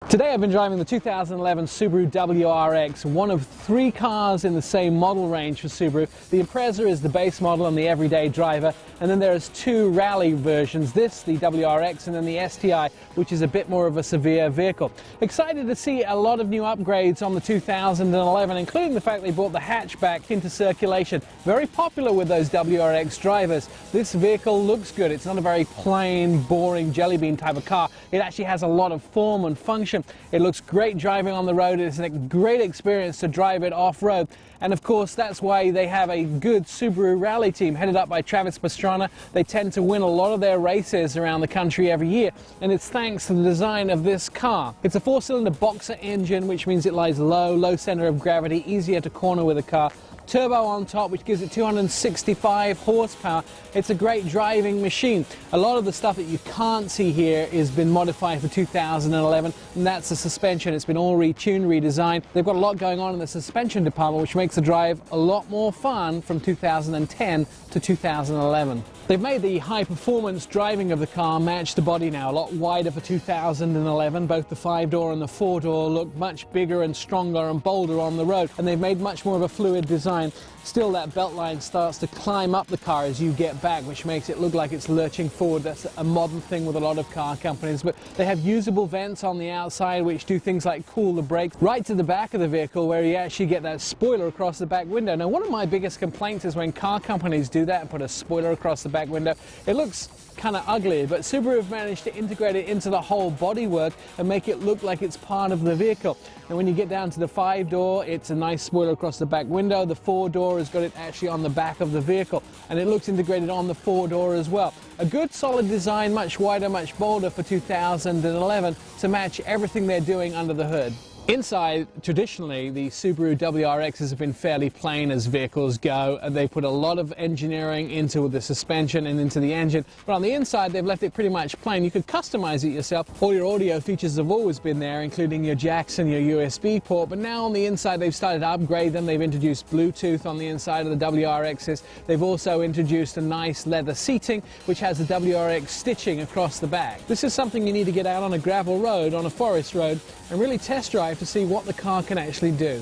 Today I've been driving the 2011 Subaru WRX, one of 3 cars in the same model range for Subaru. The Impreza is the base model and the everyday driver, and then there's 2 rally versions, this, the WRX, and then the STI, which is a bit more of a severe vehicle. Excited to see a lot of new upgrades on the 2011, including the fact they brought the hatchback into circulation. Very popular with those WRX drivers. This vehicle looks good. It's not a very plain, boring jelly bean type of car. It actually has a lot of form and function. It looks great driving on the road. It's a great experience to drive it off-road. And of course, that's why they have a good Subaru rally team headed up by Travis Pastrana. They tend to win a lot of their races around the country every year, and it's thanks to the design of this car. It's a 4-cylinder boxer engine, which means it lies low center of gravity, easier to corner with a car. Turbo on top, which gives it 265 horsepower. It's a great driving machine. A lot of the stuff that you can't see here has been modified for 2011, and that's the suspension. It's been all retuned, redesigned. They've got a lot going on in the suspension department, which makes the drive a lot more fun from 2010 to 2011. They've made the high-performance driving of the car match the body now, a lot wider for 2011. Both the 5-door and the 4-door look much bigger and stronger and bolder on the road, and they've made much more of a fluid design. Still, that belt line starts to climb up the car as you get back, which makes it look like it's lurching forward. That's a modern thing with a lot of car companies, but they have usable vents on the outside which do things like cool the brakes right to the back of the vehicle, where you actually get that spoiler across the back window. Now, one of my biggest complaints is when car companies do that and put a spoiler across the back window. It looks kind of ugly, but Subaru have managed to integrate it into the whole bodywork and make it look like it's part of the vehicle. And when you get down to the 5-door, it's a nice spoiler across the back window. The 4-door has got it actually on the back of the vehicle, and it looks integrated on the 4-door as well. A good solid design, much wider, much bolder for 2011 to match everything they're doing under the hood. Inside, traditionally, the Subaru WRXs have been fairly plain as vehicles go, and they put a lot of engineering into the suspension and into the engine. But on the inside, they've left it pretty much plain. You could customize it yourself. All your audio features have always been there, including your jacks and your USB port. But now on the inside, they've started to upgrade them. They've introduced Bluetooth on the inside of the WRXs. They've also introduced a nice leather seating, which has the WRX stitching across the back. This is something you need to get out on a gravel road, on a forest road, and really test drive to see what the car can actually do.